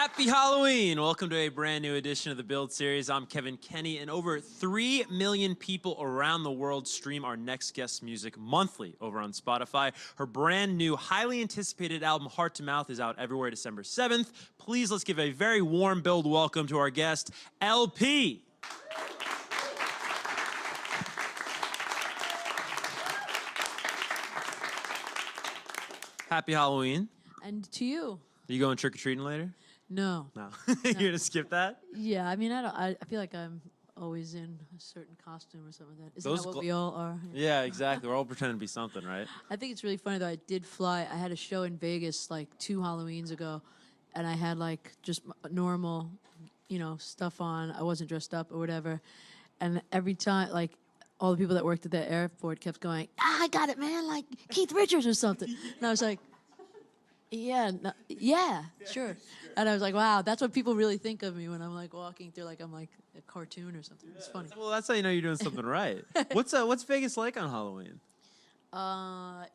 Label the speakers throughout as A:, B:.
A: Happy Halloween! Welcome to a brand new edition of the Build series. I'm Kevin Kenny, and over 3 million people around the world stream our next guest's music monthly over on Spotify. Her brand new, highly anticipated album, Heart to Mouth, is out everywhere December 7th. Please, let's give a very warm Build welcome to our guest, LP. Happy Halloween.
B: And to you.
A: Are you going trick-or-treating later?
B: No.
A: No. You're gonna skip that?
B: Yeah, I mean, I feel like I'm always in a certain costume or something like that. Isn't that what we all are?
A: Yeah, exactly. We're all pretending to be something, right?
B: I think it's really funny, though. I did fly. I had a show in Vegas, like, 2 Halloweens ago, and I had, like, just normal, you know, stuff on. I wasn't dressed up or whatever. And every time, like, all the people that worked at the airport kept going, I got it, man, like Keith Richards or something. And I was like, yeah, sure. And I was like, wow, that's what people really think of me when I'm like walking through, like I'm like a cartoon or something. It's funny.
A: Well, that's how you know you're doing something right. What's Vegas like on Halloween?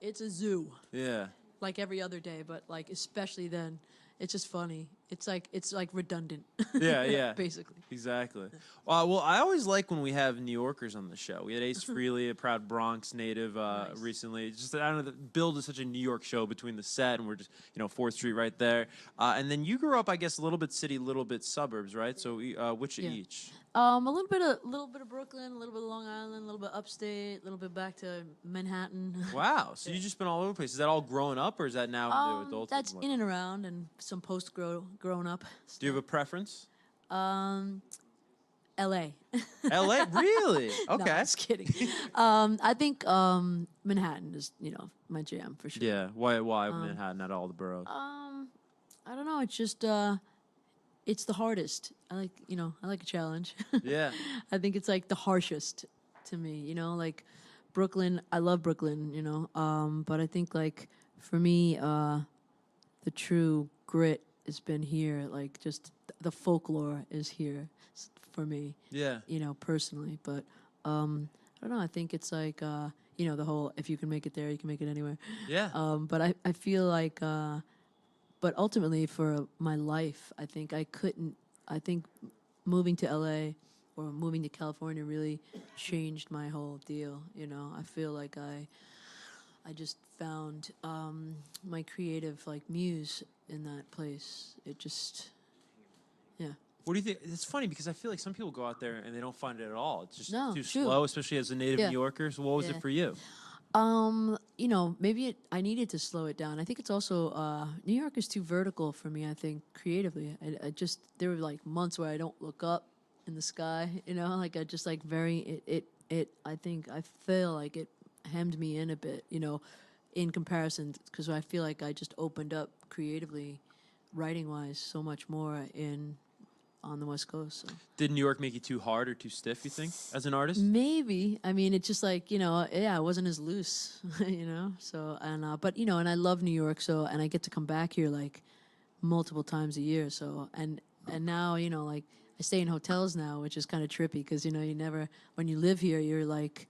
B: It's a zoo.
A: Yeah.
B: Like every other day, but like especially then, it's just funny. It's like redundant.
A: Yeah.
B: Basically.
A: Exactly. Well, I always like when we have New Yorkers on the show. We had Ace Frehley, a proud Bronx native,
B: Nice.
A: recently. Just I don't know, the Build is such a New York show between the set, and we're just 4th Street right there. And then you grew up, I guess, a little bit city, a little bit suburbs, right? So which of each?
B: A little bit of Brooklyn, a little bit of Long Island, a little bit upstate, a little bit back to Manhattan.
A: Wow. So you've just been all over the place. Is that all growing up, or is that now into adulthood?
B: That's in and around, and some growing up.
A: Do you have a preference?
B: L.A.
A: L.A. Really? Okay.
B: No, just kidding. I think Manhattan is, my jam for sure.
A: Yeah. Why Manhattan, not all the boroughs?
B: I don't know. It's just it's the hardest. I like a challenge.
A: Yeah.
B: I think it's like the harshest to me. Like Brooklyn. I love Brooklyn. But I think like for me, the true grit has been here. Like just the folklore is here for me.
A: Yeah.
B: Personally. But I don't know. I think it's like the whole if you can make it there, you can make it anywhere.
A: Yeah.
B: But I feel like. But ultimately, for my life, I think moving to LA or moving to California really changed my whole deal. I feel like I just found my creative muse in that place. It just, yeah.
A: What do you think? It's funny because I feel like some people go out there and they don't find it at all. It's just too
B: true.
A: slow, especially as a native New Yorker. So what was it for you?
B: Maybe I needed to slow it down. I think it's also New York is too vertical for me. I think creatively, I just there were like months where I don't look up in the sky. Like I just like very it. I think I feel like it hemmed me in a bit. In comparison, because I feel like I just opened up creatively, writing wise, so much more on the West Coast. So.
A: Did New York make you too hard or too stiff, you think, as an artist?
B: Maybe. I mean, it's just like, I wasn't as loose, So, but, and I love New York, so, and I get to come back here, like, multiple times a year, so, and now, like, I stay in hotels now, which is kind of trippy, because, you never, when you live here, you're like,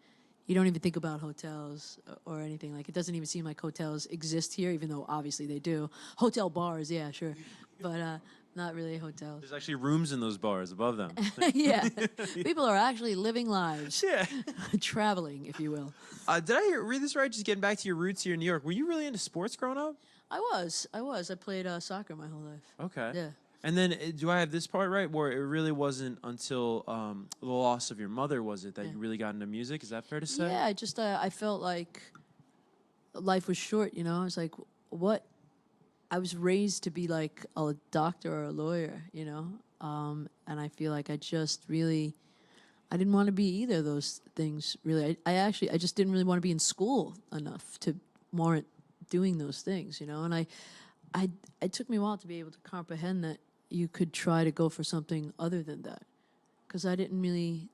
B: you don't even think about hotels or anything. Like, it doesn't even seem like hotels exist here, even though obviously they do. Hotel bars, yeah, sure. But, not really hotels.
A: There's actually rooms in those bars above them.
B: Yeah. People are actually living lives.
A: Yeah.
B: Traveling, if you will.
A: Did I read this right? Just getting back to your roots here in New York. Were you really into sports growing up?
B: I was. I played soccer my whole life.
A: Okay.
B: Yeah.
A: And then, do I have this part right? Where it really wasn't until the loss of your mother, was it, that you really got into music? Is that fair to say?
B: Yeah, I felt like life was short, I was like, what? I was raised to be like a doctor or a lawyer, and I feel like I just really, I didn't want to be either of those things, really. I just didn't really want to be in school enough to warrant doing those things, and it took me a while to be able to comprehend that you could try to go for something other than that, because I didn't really,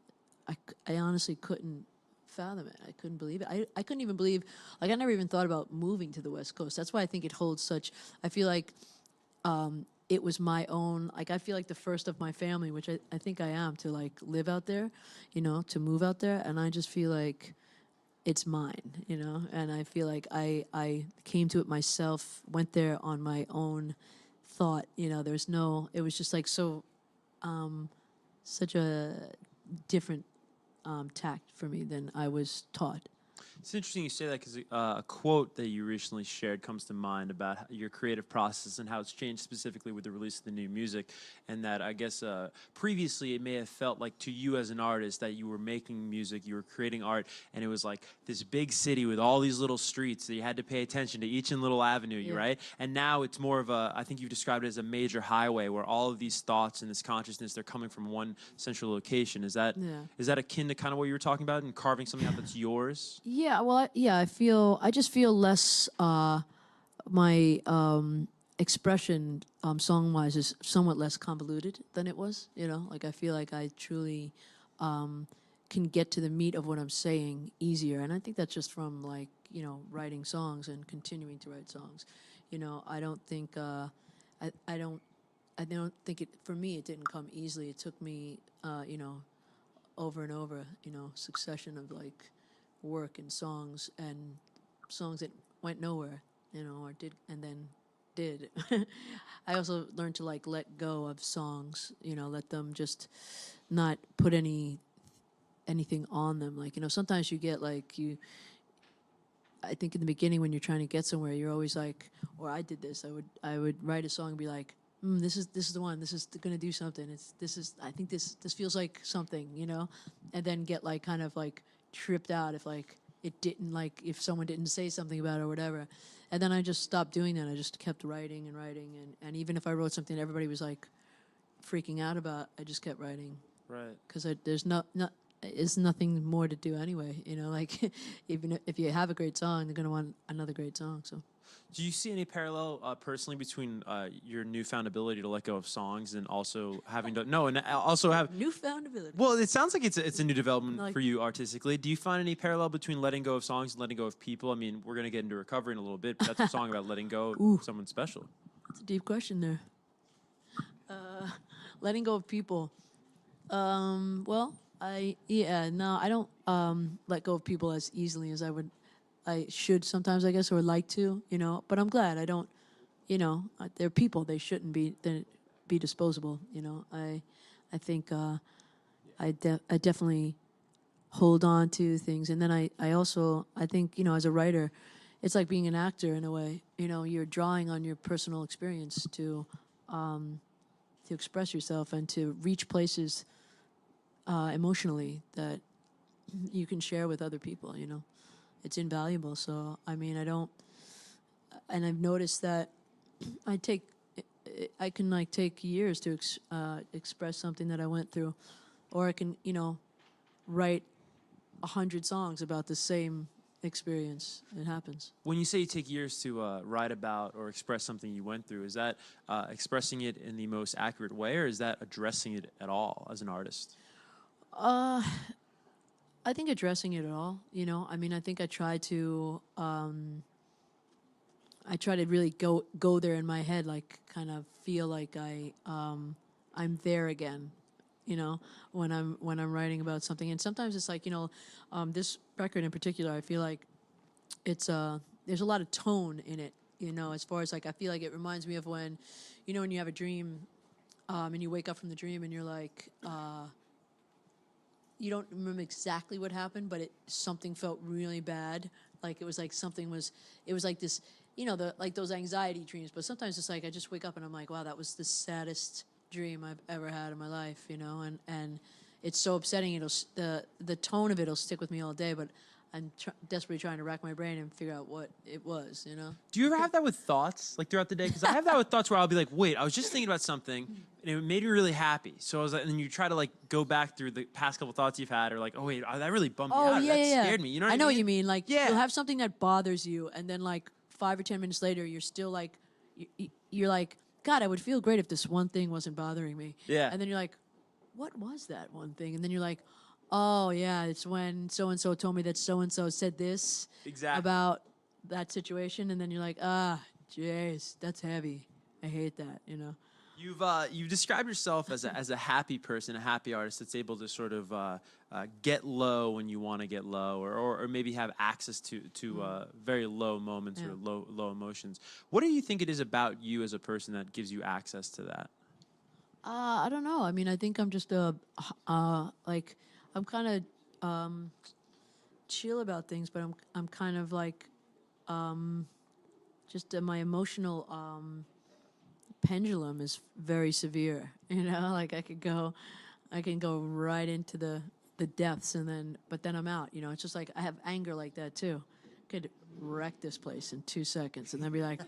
B: I honestly couldn't fathom it. I couldn't believe it. I couldn't even believe, like, I never even thought about moving to the West Coast. That's why I think it holds such, I feel like it was my own, like, I feel like the first of my family, which I think I am, to like live out there, to move out there. And I just feel like it's mine, and I feel like I came to it myself, went there on my own thought. You know, there's no. It was just like so, such a different tact for me than I was taught.
A: It's interesting you say that because a quote that you recently shared comes to mind about your creative process and how it's changed specifically with the release of the new music. And that I guess previously it may have felt like to you as an artist that you were making music, you were creating art, and it was like this big city with all these little streets that you had to pay attention to each and little avenue,
B: Yeah.
A: right? And now it's more of a, I think you've described it as a major highway where all of these thoughts and this consciousness, they're coming from one central location. Is that akin to kind of what you were talking about and carving something out that's yours?
B: Yeah, well, I just feel less, my expression song-wise is somewhat less convoluted than it was, you know? Like, I feel like I truly can get to the meat of what I'm saying easier. And I think that's just from, like, you know, writing songs and continuing to write songs. You know, I don't think, I don't think it, for me, it didn't come easily. It took me, you know, over and over, you know, succession of, like, work and songs that went nowhere, you know, or did and then did. I also learned to like let go of songs, you know, let them just not put anything on them. Like, you know, sometimes you get like I think in the beginning when you're trying to get somewhere, you're always like, or I did this. I would write a song and be like, this is the one. This is gonna do something. I think this feels like something, you know, and then get like kind of like tripped out if like it didn't, like if someone didn't say something about it or whatever. And then I just stopped doing that. I just kept writing and writing, and even if I wrote something everybody was like freaking out about, I just kept writing.
A: Right.
B: Because there's nothing more to do anyway, you know, like even if you have a great song, they're going to want another great song. So
A: do you see any parallel personally between your newfound ability to let go of songs and also having to also have
B: newfound ability?
A: Well, it sounds like it's a new development
B: Like,
A: for you artistically. Do you find any parallel between letting go of songs and letting go of people? I mean, we're gonna get into recovery in a little bit, but that's a song about letting go of someone special.
B: That's a deep question there. Letting go of people. Well, I don't let go of people as easily as I should sometimes, I guess, or like to, you know. But I'm glad I don't, you know. They're people; they shouldn't be disposable, you know. I think I definitely hold on to things, and then I also think, you know, as a writer, it's like being an actor in a way. You know, you're drawing on your personal experience to express yourself and to reach places emotionally that you can share with other people, you know. It's invaluable. So, I mean, and I've noticed that I can like take years to express something that I went through, or I can, you know, write 100 songs about the same experience. It happens.
A: When you say you take years to write about or express something you went through, is that expressing it in the most accurate way, or is that addressing it at all as an artist?
B: I think addressing it at all, you know. I mean, I think I try to really go there in my head, like kind of feel like I'm there again, you know, when I'm writing about something. And sometimes it's like, you know, this record in particular, I feel like it's there's a lot of tone in it, you know, as far as like I feel like it reminds me of when, you know, when you have a dream and you wake up from the dream and you're like you don't remember exactly what happened, but something felt really bad. Like it was like it was like this, you know, like those anxiety dreams. But sometimes it's like I just wake up and I'm like, wow, that was the saddest dream I've ever had in my life, you know. And it's so upsetting. The tone of it'll stick with me all day. But I'm desperately trying to rack my brain and figure out what it was, you know.
A: Do you ever have that with thoughts, like throughout the day? Because I have that with thoughts where I'll be like, wait, I was just thinking about something, and it made me really happy. So I was like, and then you try to like go back through the past couple thoughts you've had, or like, oh wait, that really bummed me out.
B: Yeah,
A: That
B: yeah,
A: scared me. You know what I mean?
B: know what you mean. Like,
A: yeah,
B: you'll have something that bothers you, and then like 5 or 10 minutes later, you're still like, you're like, God, I would feel great if this one thing wasn't bothering me.
A: Yeah.
B: And then you're like, what was that one thing? And then you're like, oh yeah, it's when so and so told me that so and so said this about that situation, and then you're like, jeez, that's heavy. I hate that, you know.
A: You've described yourself as a happy person, a happy artist that's able to sort of get low when you want to get low, or maybe have access to very low moments or low emotions. What do you think it is about you as a person that gives you access to that?
B: I don't know. I mean, I think I'm just like, I'm kind of chill about things, but I'm kind of like, just my emotional pendulum is very severe. You know, like I can go right into the depths, but then I'm out. You know, it's just like I have anger like that too. Could wreck this place in 2 seconds, and then be like,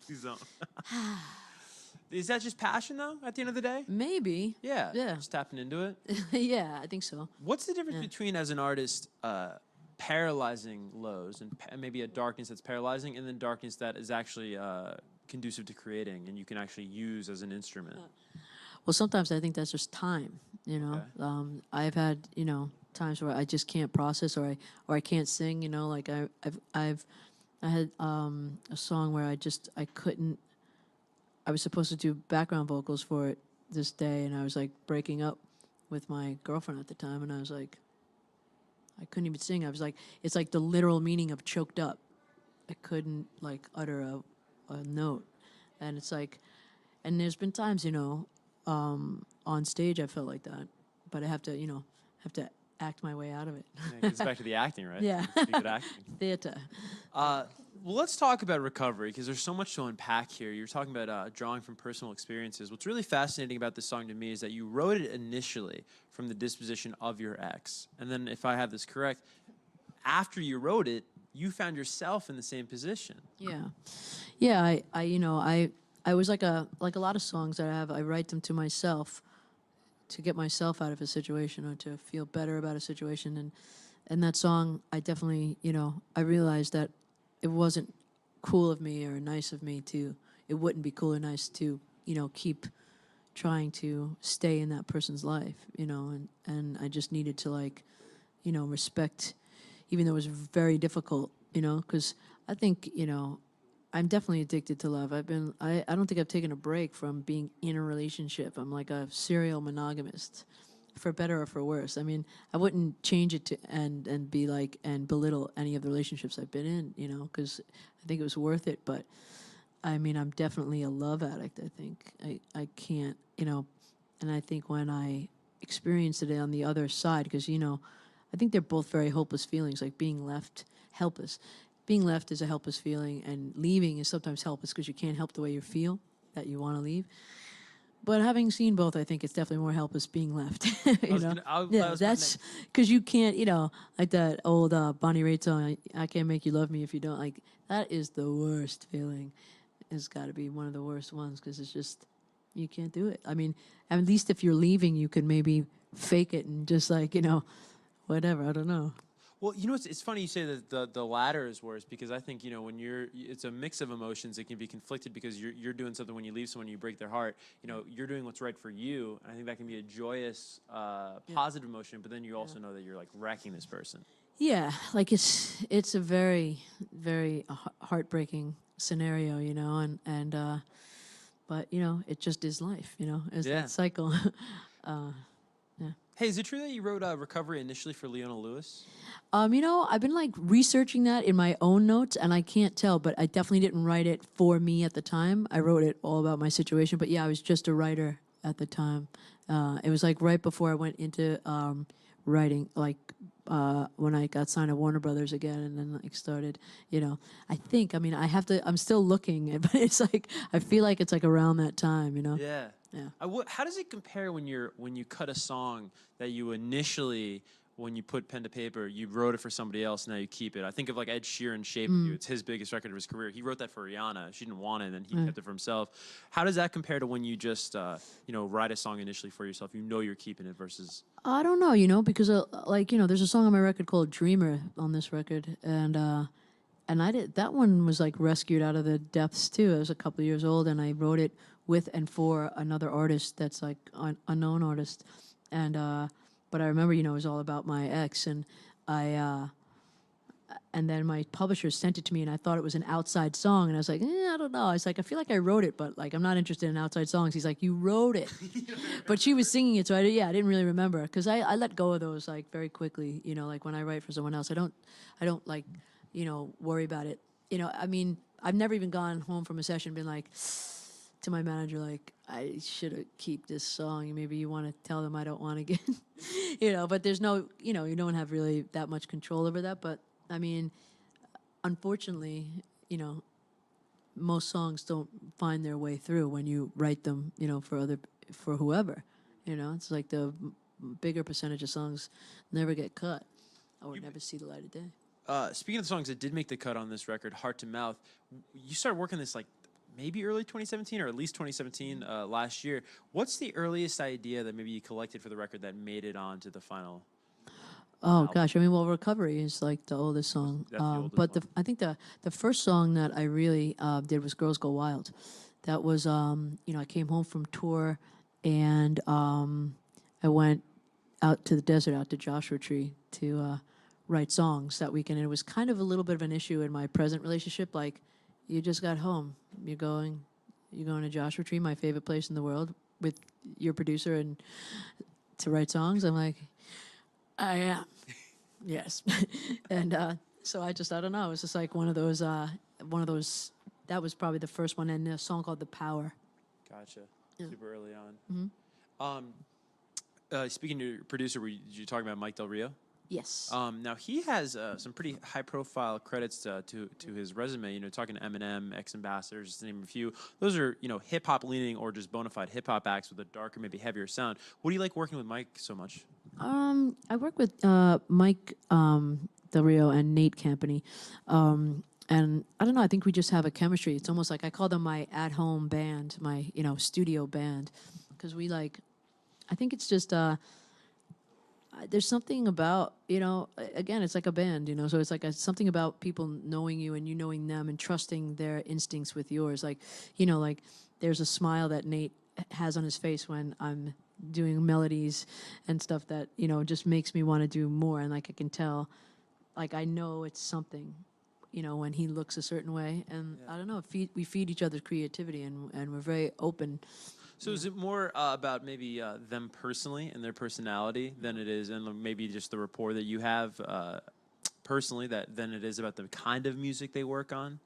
A: Please don't. Is that just passion, though, at the end of the day?
B: maybe,
A: Yeah.
B: yeah,
A: Just tapping into it.
B: yeah, I think so.
A: What's the difference between, as an artist, paralyzing lows and maybe a darkness that's paralyzing, and then darkness that is actually conducive to creating and you can actually use as an instrument?
B: Well, sometimes I think that's just time. You know,
A: Okay.
B: I've had times where I just can't process, or I can't sing. You know, like I had a song where I couldn't. I was supposed to do background vocals for it this day, and I was like breaking up with my girlfriend at the time, and I was like, I couldn't even sing. I was like, it's like the literal meaning of choked up. I couldn't like utter a note, and it's like, and there's been times, on stage I felt like that, but I have to, have to act my way out of it.
A: Yeah, it's back to the acting, right?
B: Yeah.
A: Be good acting.
B: Theater.
A: Well, let's talk about recovery, because there's so much to unpack here. You're talking about drawing from personal experiences. What's really fascinating about this song to me is that you wrote it initially from the disposition of your ex. And then, if I have this correct, after you wrote it, you found yourself in the same position.
B: Yeah, yeah. I was like a lot of songs that I have. I write them to myself, to get myself out of a situation or to feel better about a situation. And that song, I definitely, I realized that it wasn't cool of me or nice of me it wouldn't be cool or nice to, keep trying to stay in that person's life, and I just needed to respect, even though it was very difficult, because I think, I'm definitely addicted to love. I don't think I've taken a break from being in a relationship. I'm like a serial monogamist, for better or for worse. I mean, I wouldn't change it to and be like and belittle any of the relationships I've been in, because I think it was worth it. But I mean, I'm definitely a love addict. I think I can't, and I think when I experienced it on the other side, because I think they're both very hopeless feelings, like being left helpless. Being left is a helpless feeling, and leaving is sometimes helpless because you can't help the way you feel that you want to leave. But having seen both, I think it's definitely more helpless being left. Yeah, that's because you can't, like that old Bonnie Raitt song, "I can't make you love me if you don't." Like that is the worst feeling. It's got to be one of the worst ones because it's just you can't do it. I mean, at least if you're leaving, you could maybe fake it and just whatever. I don't know.
A: Well, it's funny you say that the latter is worse, because I think, when it's a mix of emotions. It can be conflicted because you're doing something when you leave someone, you break their heart. You're doing what's right for you, and I think that can be a joyous, positive emotion. But then you also know that you're like wrecking this person.
B: Yeah, like it's a very, very heartbreaking scenario, but it just is life, it's that cycle. Yeah.
A: Hey, is it true that you wrote Recovery initially for Leona Lewis?
B: I've been researching that in my own notes, and I can't tell, but I definitely didn't write it for me at the time. I wrote it all about my situation, but yeah, I was just a writer at the time. It was right before I went into writing, when I got signed to Warner Brothers again, and then started, I'm still looking, but it's I feel like it's around that time,
A: Yeah.
B: Yeah.
A: How does it compare when you cut a song that you initially, when you put pen to paper, you wrote it for somebody else, now you keep it? I think of Ed Sheeran, "Shape of You." It's his biggest record of his career. He wrote that for Rihanna. She didn't want it, and he kept it for himself. How does that compare to when you just write a song initially for yourself? You're keeping it versus.
B: I don't know, because there's a song on my record called "Dreamer" on this record, and that one was rescued out of the depths too. I was a couple of years old, and I wrote it with and for another artist that's unknown artist, and but I remember, it was all about my ex, and I and then my publisher sent it to me, and I thought it was an outside song, and I was like, I don't know. I was like, I feel like I wrote it, but like I'm not interested in outside songs. He's like, you wrote it, but she was singing it, so I didn't really remember because I let go of those like very quickly. You know, like when I write for someone else, I don't like, worry about it. You know, I mean, I've never even gone home from a session and been like to my manager, like, I should have keep this song. Maybe you want to tell them I don't want to get, but there's no, you don't have really that much control over that. But I mean, unfortunately, most songs don't find their way through when you write them, for whoever. It's like the bigger percentage of songs never get cut or never see the light of day.
A: Speaking of the songs that did make the cut on this record, Heart to Mouth, you started working this like maybe early 2017 or at least 2017 last year. What's the earliest idea that maybe you collected for the record that made it onto the final?
B: Oh gosh, I mean, well, Recovery is like the oldest song.
A: That's the oldest
B: but
A: one.
B: I think the first song that I really did was Girls Go Wild. That was, I came home from tour and I went out to the desert, out to Joshua Tree to write songs that weekend. And it was kind of a little bit of an issue in my present relationship. Like, you just got home. You're going to Joshua Tree, my favorite place in the world, with your producer and to write songs. I'm like, I am. Yes. And so I don't know. It was just like one of those, that was probably the first one. And a song called The Power.
A: Gotcha.
B: Yeah.
A: Super early on. Speaking to your producer, were you talking about Mike Del Rio?
B: Yes.
A: Now he has some pretty high-profile credits to his resume. Talking to Eminem, X-Ambassadors, just to name a few. Those are hip-hop leaning or just bona fide hip-hop acts with a darker, maybe heavier sound. What do you like working with Mike so much?
B: I work with Mike Del Rio and Nate Campany. And I don't know, I think we just have a chemistry. It's almost like I call them my at-home band, my, studio band. Because I think it's just, there's something about, again, it's like a band, so it's like something about people knowing you and you knowing them and trusting their instincts with yours. Like, like there's a smile that Nate has on his face when I'm doing melodies and stuff that, just makes me want to do more. And like, I can tell, like, I know it's something, when he looks a certain way. And I don't know, we feed each other's creativity and we're very open.
A: So is it more about maybe them personally and their personality than it is, and maybe just the rapport that you have personally than it is about the kind of music they work on?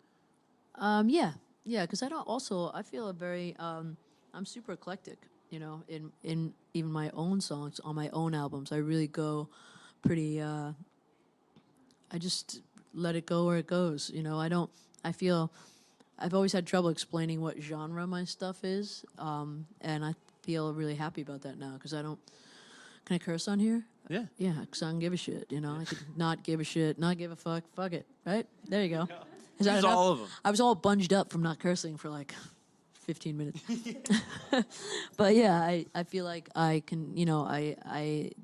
B: Yeah, because I feel a very, I'm super eclectic, in even my own songs, on my own albums. I really go pretty, I just let it go where it goes, I feel I've always had trouble explaining what genre my stuff is, and I feel really happy about that now because I don't. Can I curse on here?
A: Yeah.
B: Yeah, because I don't give a shit. I could not give a shit, not give a fuck. Fuck it, right? There you go. Is that
A: Use
B: enough?
A: all of them.
B: I was all bunged up from not cursing for like 15 minutes. But yeah, I feel like I can.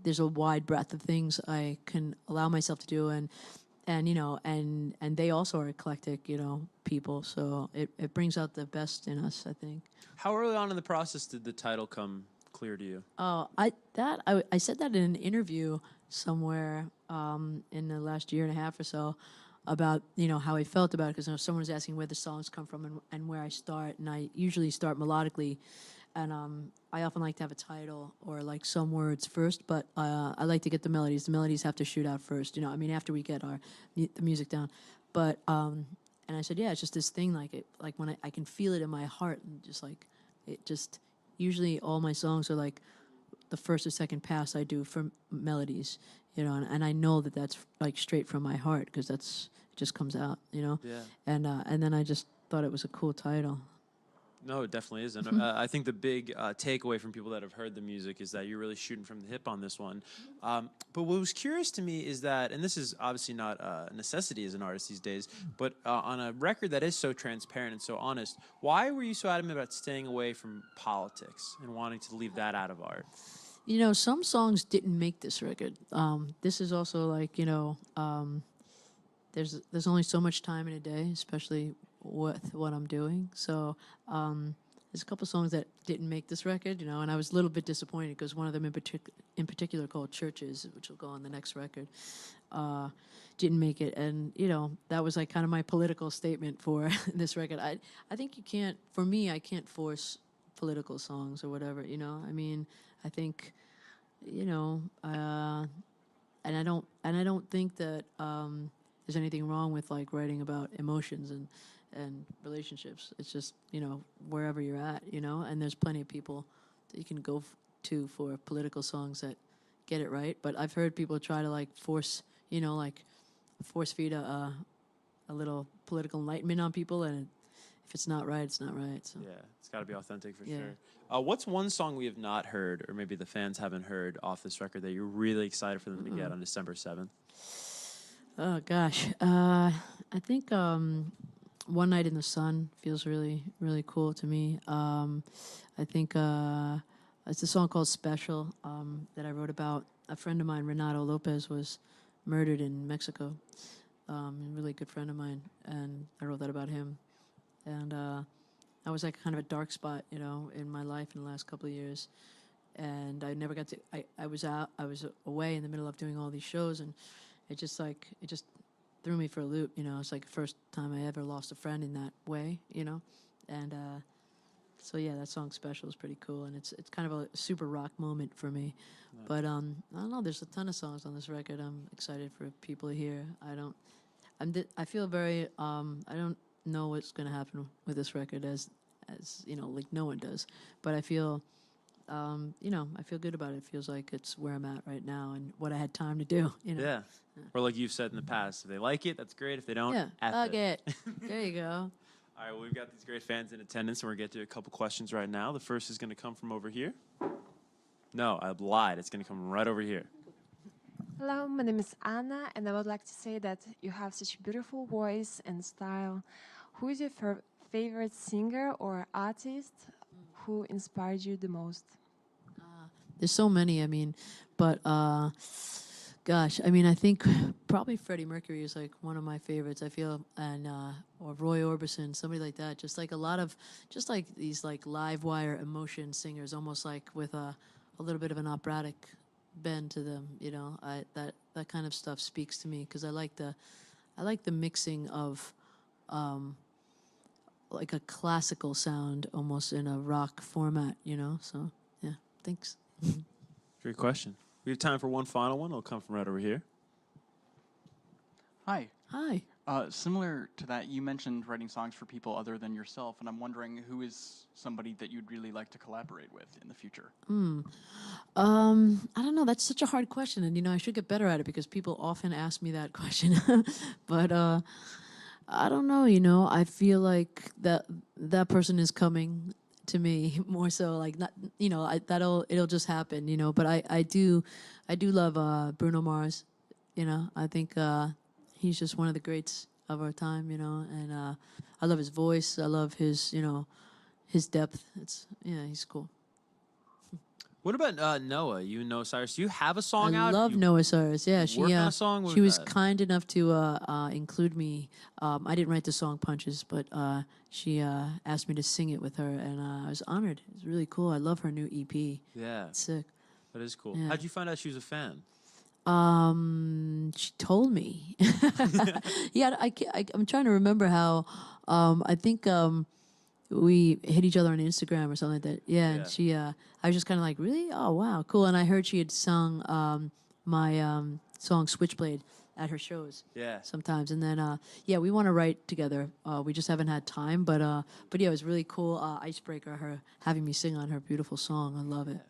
B: There's a wide breadth of things I can allow myself to do, and they also are eclectic, people. So it brings out the best in us, I think.
A: How early on in the process did the title come clear to you?
B: I said that in an interview somewhere in the last year and a half or so about how I felt about it, because someone was asking where the songs come from and where I start, and I usually start melodically. And I often like to have a title or like some words first, but I like to get the melodies. The melodies have to shoot out first, after we get the music down. But and I said, yeah, it's just this thing, like when I can feel it in my heart, and just like it just usually all my songs are like the first or second pass I do for melodies, and I know that that's like straight from my heart because it just comes out,
A: Yeah.
B: And then I just thought it was a cool title.
A: No, it definitely is. And I think the big takeaway from people that have heard the music is that you're really shooting from the hip on this one. But what was curious to me is that, and this is obviously not a necessity as an artist these days, but on a record that is so transparent and so honest, why were you so adamant about staying away from politics and wanting to leave that out of art?
B: Some songs didn't make this record. This is also like, there's only so much time in a day, especially with what I'm doing. So there's a couple songs that didn't make this record, you know, and I was a little bit disappointed because one of them in particular called Churches, which will go on the next record, didn't make it. And, you know, that was like kind of my political statement for this record. I think you can't, for me, I can't force political songs or whatever, you know. I mean, I think, you know, and I don't think that there's anything wrong with like writing about emotions and relationships. It's just, you know, wherever you're at, you know, and there's plenty of people that you can go to for political songs that get it right. But I've heard people try to like force, you know, like force feed a little political enlightenment on people, and if it's not right, it's not right. So
A: Yeah, it's got to be authentic for
B: Yeah.
A: sure. What's one song we have not heard, or maybe the fans haven't heard off this record that you're really excited for them to get on December 7th?
B: Oh gosh, I think One Night in the Sun feels really, really cool to me. I think it's a song called Special that I wrote about. A friend of mine, Renato Lopez, was murdered in Mexico. A really good friend of mine, and I wrote that about him. And I was like kind of a dark spot, you know, in my life in the last couple of years. And I never got to, I was away in the middle of doing all these shows, and it just threw me for a loop, you know. It's like the first time I ever lost a friend in that way, you know. And so yeah, that song Special is pretty cool, and it's kind of a super rock moment for me. Nice. But I don't know, there's a ton of songs on this record I'm excited for people to hear. I feel very I don't know what's going to happen with this record as you know, like no one does, but I feel you know, I feel good about it. It feels like it's where I'm at right now and what I had time to do, you know.
A: Yeah. Or like you've said in the past, if they like it, that's great. If they don't,
B: Yeah,
A: F
B: fuck it. There you go.
A: All right, well, we've got these great fans in attendance, and we're going to get to a couple questions right now. The first is going to come from over here. No, I lied. It's going to come right over here.
C: Hello, my name is Anna, and I would like to say that you have such a beautiful voice and style. Who is your favorite singer or artist who inspired you the most?
B: There's so many, I mean, but gosh, I mean, I think probably Freddie Mercury is like one of my favorites. I feel, and or Roy Orbison, somebody like that. Just like a lot of, just like these like live wire emotion singers, almost like with a little bit of an operatic bend to them. You know, that kind of stuff speaks to me because I like the mixing of like a classical sound almost in a rock format. You know, so yeah, thanks.
A: Great question. We have time for one final one. It'll come from right over here.
D: Hi.
B: Hi.
D: Similar to that, you mentioned writing songs for people other than yourself, and I'm wondering who is somebody that you'd really like to collaborate with in the future?
B: I don't know. That's such a hard question, and you know I should get better at it because people often ask me that question. But I don't know. You know, I feel like that person is coming to me more so. Like not, you know, it'll just happen. You know, but I do love Bruno Mars. You know, I think he's just one of the greats of our time. You know, and I love his voice. I love his, you know, his depth. He's cool.
A: What about Noah? You and Noah Cyrus. Do you have a song out?
B: I love Noah Cyrus. Yeah,
A: worked on a song? What
B: she was
A: that?
B: kind enough to include me. I didn't write the song Punches, but she asked me to sing it with her, and I was honored. It was really cool. I love her new EP.
A: Yeah,
B: It's sick.
A: that is cool.
B: Yeah.
A: How'd you find out she was a fan?
B: She told me. Yeah, I'm trying to remember how. I think we hit each other on Instagram or something like that. Yeah, and she. I was just kind of like, really? Oh wow, cool. And I heard she had sung my song Switchblade at her shows.
A: Yeah.
B: Sometimes, and then yeah, we want to write together. We just haven't had time, but yeah, it was really cool. Icebreaker, her having me sing on her beautiful song. I love it.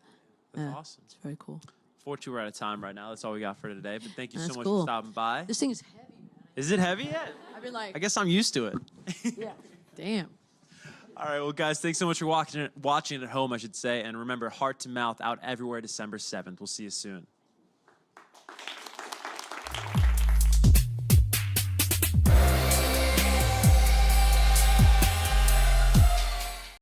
A: That's awesome.
B: It's very cool.
A: Fortunately, we're out of time right now. That's all we got for today. But thank you
B: That's
A: so much
B: cool.
A: for stopping by.
B: This thing is heavy, man.
A: Is it heavy yet?
B: I've been like,
A: I guess I'm used to it.
B: yeah. Damn.
A: All right, well, guys, thanks so much for watching at home, I should say. And remember, Heart to Mouth out everywhere December 7th. We'll see you soon.